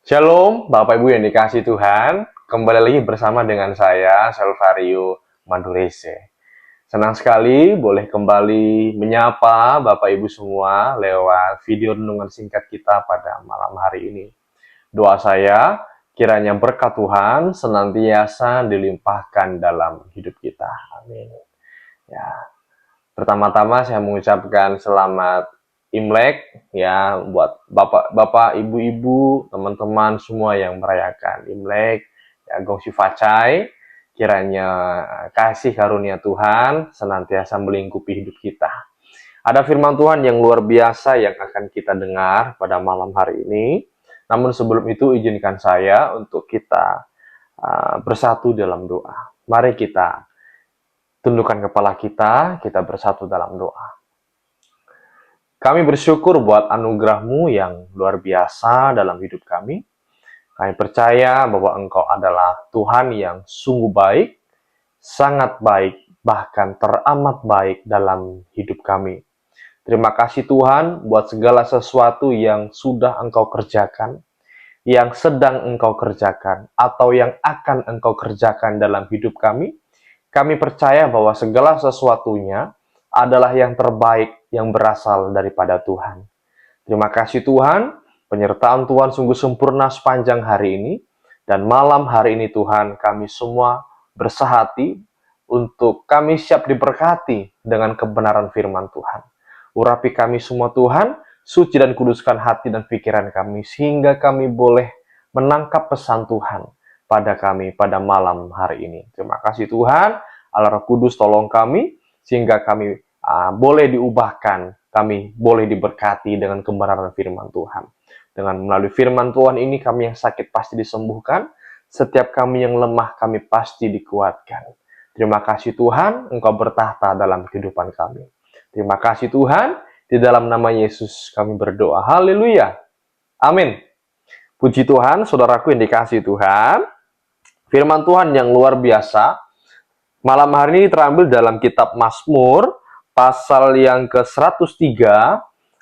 Shalom, Bapak Ibu yang dikasihi Tuhan. Kembali lagi bersama dengan saya, Selvario Madurese. Senang sekali boleh kembali menyapa Bapak Ibu semua lewat video renungan singkat kita pada malam hari ini. Doa saya, kiranya berkat Tuhan senantiasa dilimpahkan dalam hidup kita. Amin. Ya, pertama-tama saya mengucapkan selamat Imlek ya buat bapak-bapak, ibu-ibu, teman-teman semua yang merayakan Imlek. Ya, Gong Xi Fa Cai, kiranya kasih karunia Tuhan senantiasa melingkupi hidup kita. Ada firman Tuhan yang luar biasa yang akan kita dengar pada malam hari ini. Namun sebelum itu izinkan saya untuk kita bersatu dalam doa. Mari kita tundukkan kepala kita bersatu dalam doa. Kami bersyukur buat anugerah-Mu yang luar biasa dalam hidup kami. Kami percaya bahwa Engkau adalah Tuhan yang sungguh baik, sangat baik, bahkan teramat baik dalam hidup kami. Terima kasih Tuhan buat segala sesuatu yang sudah Engkau kerjakan, yang sedang Engkau kerjakan, atau yang akan Engkau kerjakan dalam hidup kami. Kami percaya bahwa segala sesuatunya adalah yang terbaik yang berasal daripada Tuhan. Terima kasih Tuhan, penyertaan Tuhan sungguh sempurna sepanjang hari ini, dan malam hari ini Tuhan, kami semua bersehati untuk kami siap diberkati dengan kebenaran firman Tuhan. Urapi kami semua Tuhan, suci dan kuduskan hati dan pikiran kami, sehingga kami boleh menangkap pesan Tuhan pada kami pada malam hari ini. Terima kasih Tuhan, Allah Roh Kudus tolong kami, sehingga kami boleh diubahkan, kami boleh diberkati dengan kebenaran firman Tuhan. Dengan melalui firman Tuhan ini, kami yang sakit pasti disembuhkan, setiap kami yang lemah kami pasti dikuatkan. Terima kasih Tuhan, Engkau bertahta dalam kehidupan kami. Terima kasih Tuhan, di dalam nama Yesus kami berdoa. Haleluya. Amin. Puji Tuhan, saudaraku yang dikasihi Tuhan. Firman Tuhan yang luar biasa malam hari ini terambil dalam kitab Mazmur pasal yang ke-103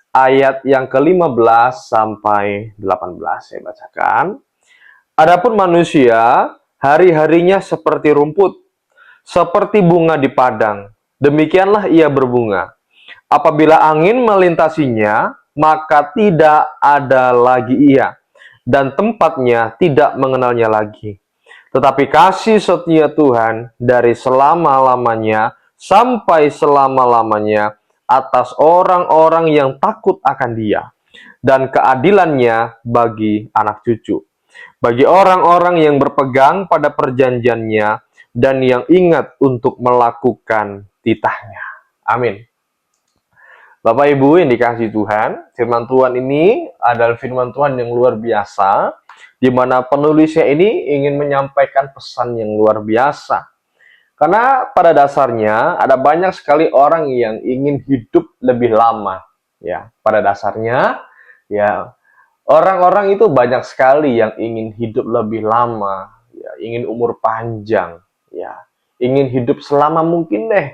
ayat yang ke-15 sampai 18. Saya bacakan. Adapun manusia hari-harinya seperti rumput, seperti bunga di padang. Demikianlah ia berbunga. Apabila angin melintasinya, maka tidak ada lagi ia, dan tempatnya tidak mengenalnya lagi. Tetapi kasih setia Tuhan dari selama-lamanya sampai selama-lamanya atas orang-orang yang takut akan Dia, dan keadilannya bagi anak cucu, bagi orang-orang yang berpegang pada perjanjiannya dan yang ingat untuk melakukan titahnya. Amin. Bapak Ibu yang dikasihi Tuhan, firman Tuhan ini adalah firman Tuhan yang luar biasa, di mana penulisnya ini ingin menyampaikan pesan yang luar biasa. Karena pada dasarnya ada banyak sekali orang yang ingin hidup lebih lama. Ya, pada dasarnya ya orang-orang itu banyak sekali yang ingin hidup lebih lama, ya, ingin umur panjang, ya, ingin hidup selama mungkin deh.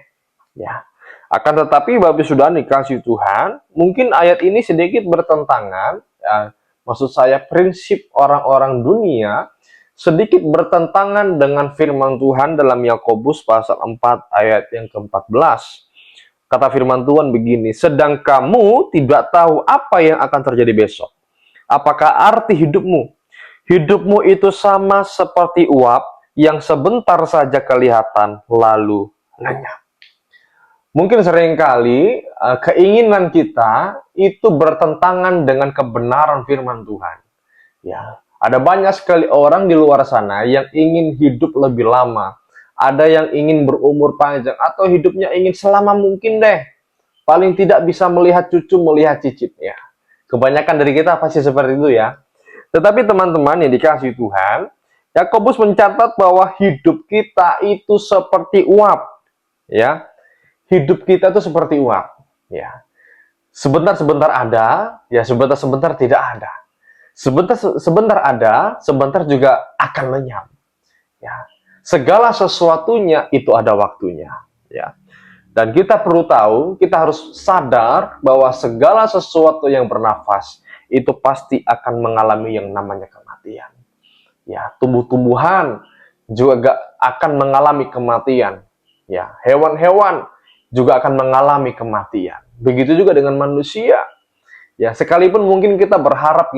Ya. Akan tetapi Bapak Sudah dikasih Tuhan, mungkin ayat ini sedikit bertentangan, ya, maksud saya prinsip orang-orang dunia sedikit bertentangan dengan firman Tuhan dalam Yakobus pasal 4 ayat yang ke-14. Kata firman Tuhan begini, sedang kamu tidak tahu apa yang akan terjadi besok. Apakah arti hidupmu? Hidupmu itu sama seperti uap yang sebentar saja kelihatan lalu lenyap. Mungkin seringkali keinginan kita itu bertentangan dengan kebenaran firman Tuhan. Ya, ada banyak sekali orang di luar sana yang ingin hidup lebih lama. Ada yang ingin berumur panjang atau hidupnya ingin selama mungkin deh. Paling tidak bisa melihat cucu, melihat cicitnya. Kebanyakan dari kita pasti seperti itu ya. Tetapi teman-teman yang dikasihi Tuhan, Yakobus mencatat bahwa hidup kita itu seperti uap. Ya, hidup kita itu seperti uap, ya. Sebentar-sebentar ada, ya sebentar-sebentar tidak ada. Sebentar ada, sebentar juga akan lenyap. Ya. Segala sesuatunya itu ada waktunya, ya. Dan kita perlu tahu, kita harus sadar bahwa segala sesuatu yang bernafas itu pasti akan mengalami yang namanya kematian. kematian. Ya, tumbuh-tumbuhan juga akan mengalami kematian. Ya, hewan-hewan juga akan mengalami kematian. Begitu juga dengan manusia. Ya, sekalipun mungkin kita berharap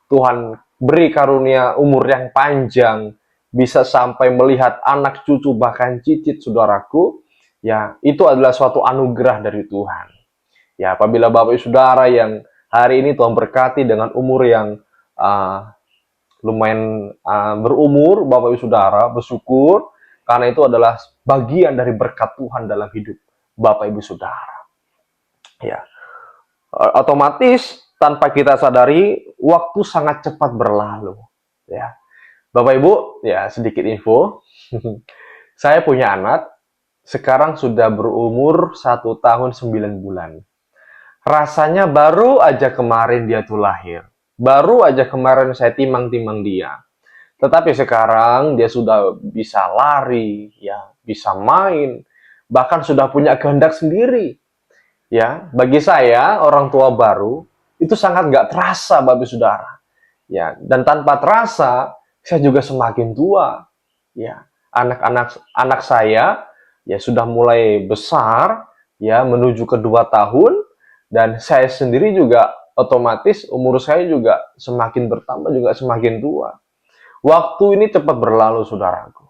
Tuhan beri karunia umur yang panjang, bisa sampai melihat anak cucu bahkan cicit saudaraku, ya, itu adalah suatu anugerah dari Tuhan. Ya, apabila Bapak Ibu Saudara yang hari ini Tuhan berkati dengan umur yang lumayan berumur, Bapak Ibu Saudara bersyukur karena itu adalah bagian dari berkat Tuhan dalam hidup Bapak Ibu Saudara. Ya, otomatis tanpa kita sadari waktu sangat cepat berlalu. Ya, Bapak Ibu, ya sedikit info. Saya punya anak sekarang sudah berumur 1 tahun 9 bulan. Rasanya baru aja kemarin dia tuh lahir. Baru aja kemarin saya timang-timang dia. Tetapi sekarang dia sudah bisa lari, ya, bisa main, bahkan sudah punya kehendak sendiri. Ya, bagi saya orang tua baru itu sangat nggak terasa, Bapak Saudara. Ya, dan tanpa terasa saya juga semakin tua. Ya, anak saya ya sudah mulai besar, ya menuju ke 2 tahun, dan saya sendiri juga otomatis umur saya juga semakin bertambah, juga semakin tua. Waktu ini cepat berlalu, saudaraku.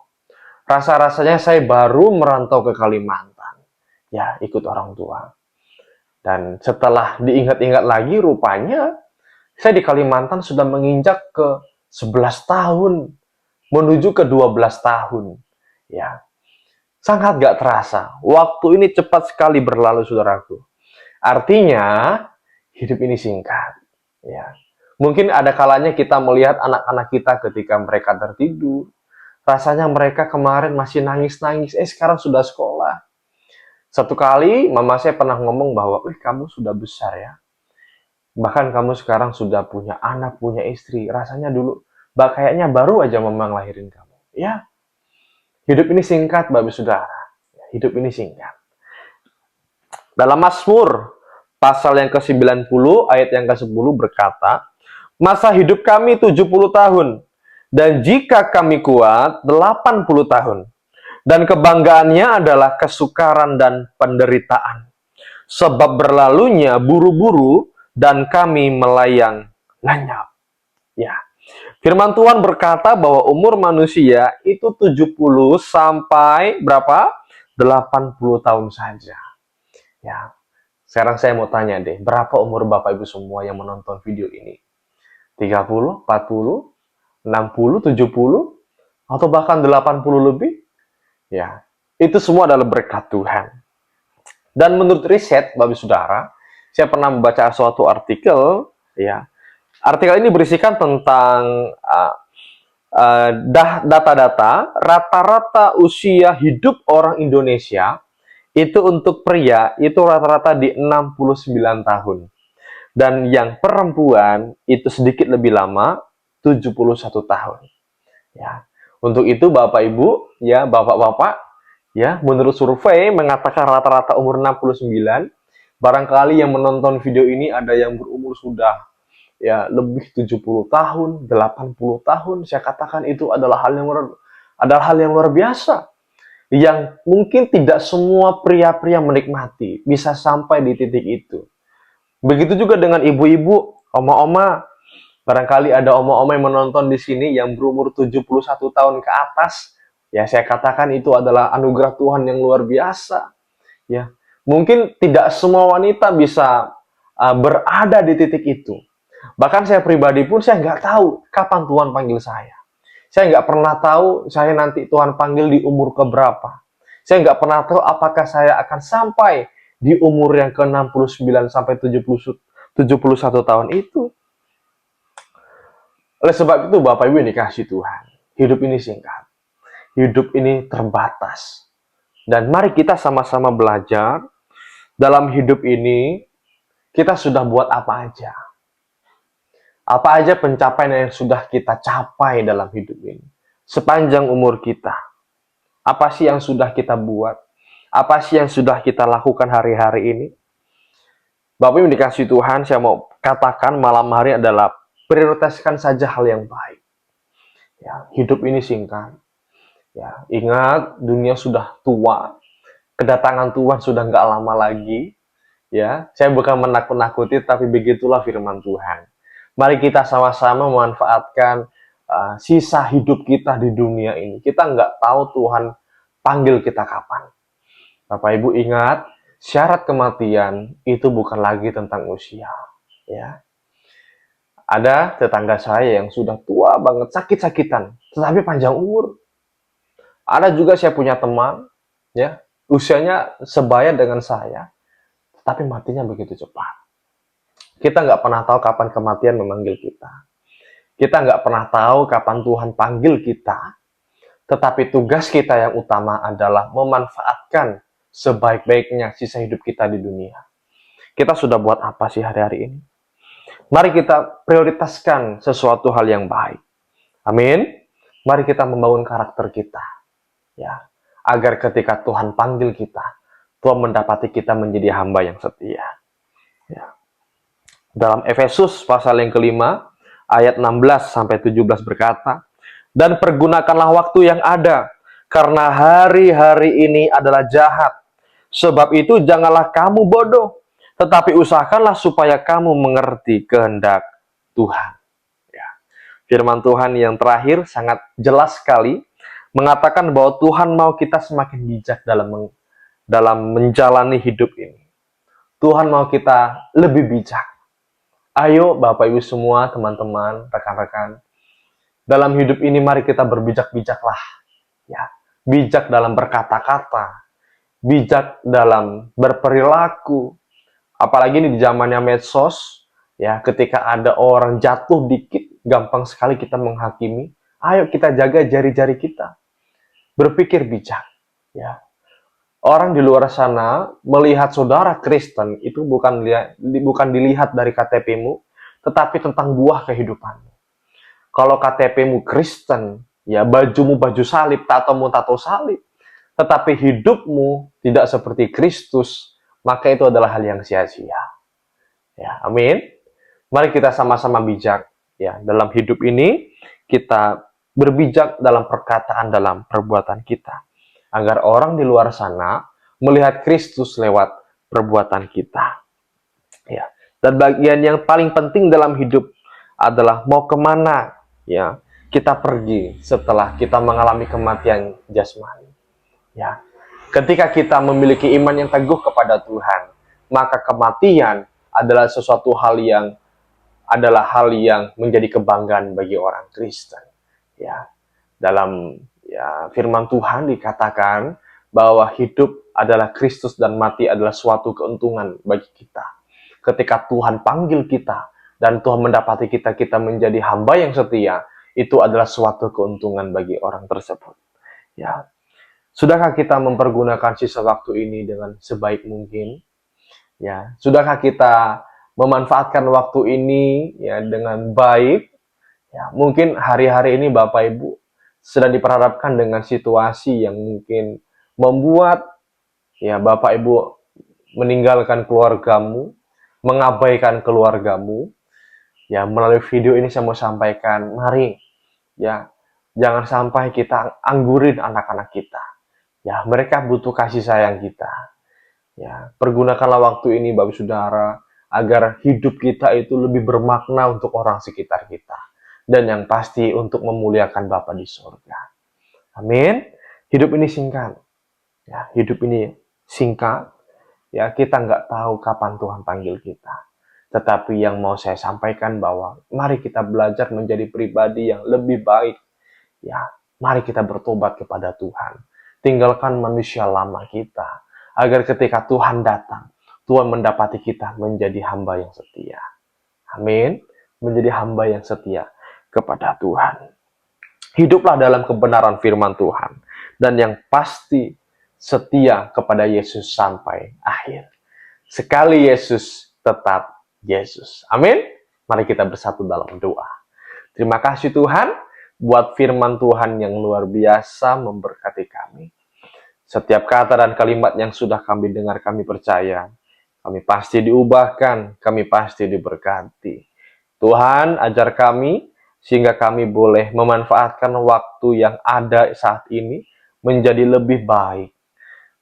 Rasa-rasanya saya baru merantau ke Kalimantan. Ya, ikut orang tua. Dan setelah diingat-ingat lagi, rupanya saya di Kalimantan sudah menginjak ke 11 tahun, menuju ke 12 tahun. Ya, sangat gak terasa. Waktu ini cepat sekali berlalu, saudaraku. Artinya, hidup ini singkat. Ya. Mungkin ada kalanya kita melihat anak-anak kita ketika mereka tertidur. Rasanya mereka kemarin masih nangis-nangis, sekarang sudah sekolah. Satu kali, mama saya pernah ngomong bahwa, kamu sudah besar ya. Bahkan kamu sekarang sudah punya anak, punya istri. Rasanya dulu, kayaknya baru aja mama ngelahirin kamu. Ya, hidup ini singkat, Bapak Saudara. Hidup ini singkat. Dalam Mazmur, pasal yang ke-90, ayat yang ke-10 berkata, masa hidup kami 70 tahun, dan jika kami kuat, 80 tahun. Dan kebanggaannya adalah kesukaran dan penderitaan. Sebab berlalunya buru-buru, dan kami melayang lenyap. Ya, firman Tuhan berkata bahwa umur manusia itu 70 sampai berapa? 80 tahun saja. Ya, sekarang saya mau tanya deh, berapa umur Bapak Ibu semua yang menonton video ini? 30, 40, 60, 70, atau bahkan 80 lebih? Ya, itu semua adalah berkat Tuhan. Dan menurut riset, Bapak Ibu Saudara, saya pernah membaca suatu artikel, ya. Artikel ini berisikan tentang data-data rata-rata usia hidup orang Indonesia itu untuk pria itu rata-rata di 69 tahun. Dan yang perempuan itu sedikit lebih lama, 71 tahun. Ya. Untuk itu Bapak Ibu, ya, Bapak-bapak, ya, menurut survei mengatakan rata-rata umur 69. Barangkali yang menonton video ini ada yang berumur sudah ya lebih 70 tahun, 80 tahun. Saya katakan itu adalah hal yang luar biasa, yang mungkin tidak semua pria-pria menikmati, bisa sampai di titik itu. Begitu juga dengan ibu-ibu, oma-oma. Barangkali ada oma-oma yang menonton di sini yang berumur 71 tahun ke atas. Ya, saya katakan itu adalah anugerah Tuhan yang luar biasa. Ya, mungkin tidak semua wanita bisa berada di titik itu. Bahkan saya pribadi pun saya nggak tahu kapan Tuhan panggil saya. Saya nggak pernah tahu saya nanti Tuhan panggil di umur keberapa. Saya nggak pernah tahu apakah saya akan sampai di umur yang ke-69 sampai 71 tahun itu. Oleh sebab itu Bapak Ibu yang dikasihi Tuhan, hidup ini singkat. Hidup ini terbatas. Dan mari kita sama-sama belajar dalam hidup ini kita sudah buat apa aja. Apa aja pencapaian yang sudah kita capai dalam hidup ini. Sepanjang umur kita. Apa sih yang sudah kita buat? Apa sih yang sudah kita lakukan hari-hari ini? Bapak Ibu dikasih Tuhan, saya mau katakan malam hari adalah prioritaskan saja hal yang baik. Ya, hidup ini singkat. Ya, ingat dunia sudah tua, kedatangan Tuhan sudah nggak lama lagi. Ya, saya bukan menakut-nakuti, tapi begitulah firman Tuhan. Mari kita sama-sama memanfaatkan sisa hidup kita di dunia ini. Kita nggak tahu Tuhan panggil kita kapan. Bapak Ibu ingat, syarat kematian itu bukan lagi tentang usia. Ya, ada tetangga saya yang sudah tua banget, sakit-sakitan, tetapi panjang umur. Ada juga saya punya teman, ya, usianya sebaya dengan saya, tapi matinya begitu cepat. Kita nggak pernah tahu kapan kematian memanggil kita. Kita nggak pernah tahu kapan Tuhan panggil kita, tetapi tugas kita yang utama adalah memanfaatkan sebaik-baiknya sisa hidup kita di dunia. Kita sudah buat apa sih hari-hari ini? Mari kita prioritaskan sesuatu hal yang baik. Amin. Mari kita membangun karakter kita. Ya, agar ketika Tuhan panggil kita, Tuhan mendapati kita menjadi hamba yang setia. Ya. Dalam Efesus pasal yang kelima, ayat 16-17 berkata, dan pergunakanlah waktu yang ada, karena hari-hari ini adalah jahat. Sebab itu janganlah kamu bodoh, tetapi usahakanlah supaya kamu mengerti kehendak Tuhan. Ya. Firman Tuhan yang terakhir sangat jelas sekali, mengatakan bahwa Tuhan mau kita semakin bijak dalam menjalani hidup ini. Tuhan mau kita lebih bijak. Ayo Bapak Ibu semua, teman-teman, rekan-rekan, dalam hidup ini mari kita berbijak-bijaklah. Ya, bijak dalam berkata-kata, bijak dalam berperilaku. Apalagi ini di zamannya medsos, ya, ketika ada orang jatuh dikit, gampang sekali kita menghakimi. Ayo kita jaga jari-jari kita. Berpikir bijak, ya. Orang di luar sana melihat saudara Kristen itu bukan dilihat dari KTP-mu, tetapi tentang buah kehidupanmu. Kalau KTP-mu Kristen, ya bajumu baju salib, tatomu tato salib, tetapi hidupmu tidak seperti Kristus, maka itu adalah hal yang sia-sia. Ya, amin. Mari kita sama-sama bijak, ya, dalam hidup ini kita berbijak dalam perkataan, dalam perbuatan kita, agar orang di luar sana melihat Kristus lewat perbuatan kita. Ya. Dan bagian yang paling penting dalam hidup adalah mau kemana, ya, kita pergi setelah kita mengalami kematian jasmani. Ya. Ketika kita memiliki iman yang teguh kepada Tuhan, maka kematian adalah sesuatu hal yang menjadi kebanggaan bagi orang Kristen. Ya. Dalam firman Tuhan dikatakan bahwa hidup adalah Kristus dan mati adalah suatu keuntungan bagi kita. Ketika Tuhan panggil kita dan Tuhan mendapati kita menjadi hamba yang setia, itu adalah suatu keuntungan bagi orang tersebut. Ya. Sudahkah kita mempergunakan sisa waktu ini dengan sebaik mungkin? Ya, sudahkah kita memanfaatkan waktu ini ya dengan baik? Ya, mungkin hari-hari ini Bapak Ibu sedang diperhadapkan dengan situasi yang mungkin membuat ya Bapak Ibu meninggalkan keluargamu, mengabaikan keluargamu. Ya, melalui video ini saya mau sampaikan, mari ya jangan sampai kita anggurin anak-anak kita. Ya, mereka butuh kasih sayang kita. Ya, pergunakanlah waktu ini Bapak Saudara agar hidup kita itu lebih bermakna untuk orang sekitar kita. Dan yang pasti untuk memuliakan Bapa di surga. Amin. Hidup ini singkat. Ya, hidup ini singkat. Ya, kita nggak tahu kapan Tuhan panggil kita. Tetapi yang mau saya sampaikan bahwa mari kita belajar menjadi pribadi yang lebih baik. Ya, mari kita bertobat kepada Tuhan. Tinggalkan manusia lama kita. Agar ketika Tuhan datang, Tuhan mendapati kita menjadi hamba yang setia. Amin. Menjadi hamba yang setia kepada Tuhan. Hiduplah dalam kebenaran firman Tuhan. Dan yang pasti setia kepada Yesus sampai akhir. Sekali Yesus, tetap Yesus. Amin. Mari kita bersatu dalam doa. Terima kasih Tuhan buat firman Tuhan yang luar biasa memberkati kami. Setiap kata dan kalimat yang sudah kami dengar, kami percaya. Kami pasti diubahkan, kami pasti diberkati. Tuhan, ajar kami sehingga kami boleh memanfaatkan waktu yang ada saat ini menjadi lebih baik.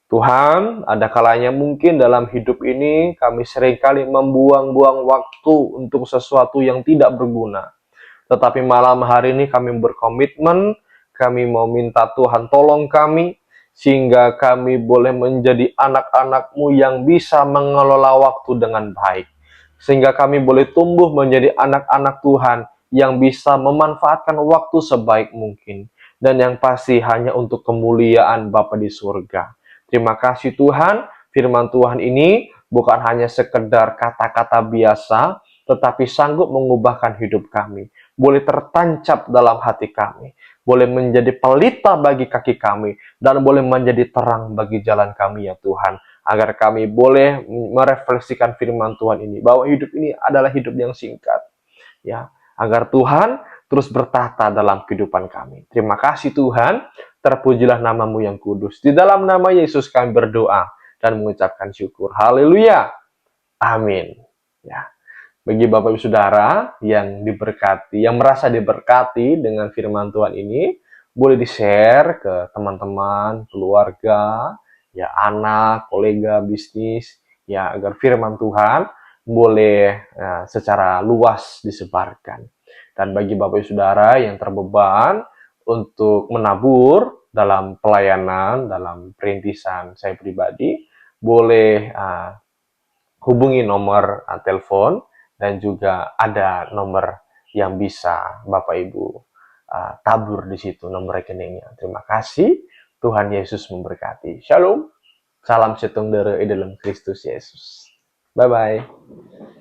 Tuhan, ada kalanya mungkin dalam hidup ini kami seringkali membuang-buang waktu untuk sesuatu yang tidak berguna. Tetapi malam hari ini kami berkomitmen, kami mau minta Tuhan tolong kami, sehingga kami boleh menjadi anak-anak-Mu yang bisa mengelola waktu dengan baik. Sehingga kami boleh tumbuh menjadi anak-anak Tuhan yang bisa memanfaatkan waktu sebaik mungkin. Dan yang pasti hanya untuk kemuliaan Bapa di surga. Terima kasih Tuhan, firman Tuhan ini bukan hanya sekedar kata-kata biasa, tetapi sanggup mengubahkan hidup kami. Boleh tertancap dalam hati kami, boleh menjadi pelita bagi kaki kami, dan boleh menjadi terang bagi jalan kami ya Tuhan. Agar kami boleh merefleksikan firman Tuhan ini, bahwa hidup ini adalah hidup yang singkat. Ya, agar Tuhan terus bertata dalam kehidupan kami. Terima kasih Tuhan, terpujilah namamu yang kudus. Di dalam nama Yesus kami berdoa dan mengucapkan syukur. Haleluya. Amin. Ya. Bagi Bapak Ibu Saudara yang diberkati, yang merasa diberkati dengan firman Tuhan ini, boleh di-share ke teman-teman, keluarga, ya anak, kolega, bisnis, ya agar firman Tuhan boleh secara luas disebarkan. Dan bagi Bapak Ibu Saudara yang terbeban untuk menabur dalam pelayanan, dalam perintisan saya pribadi, boleh hubungi nomor telepon, dan juga ada nomor yang bisa Bapak Ibu tabur di situ, nomor rekeningnya. Terima kasih. Tuhan Yesus memberkati. Shalom. Salam setunggal dalam Kristus Yesus. Bye-bye.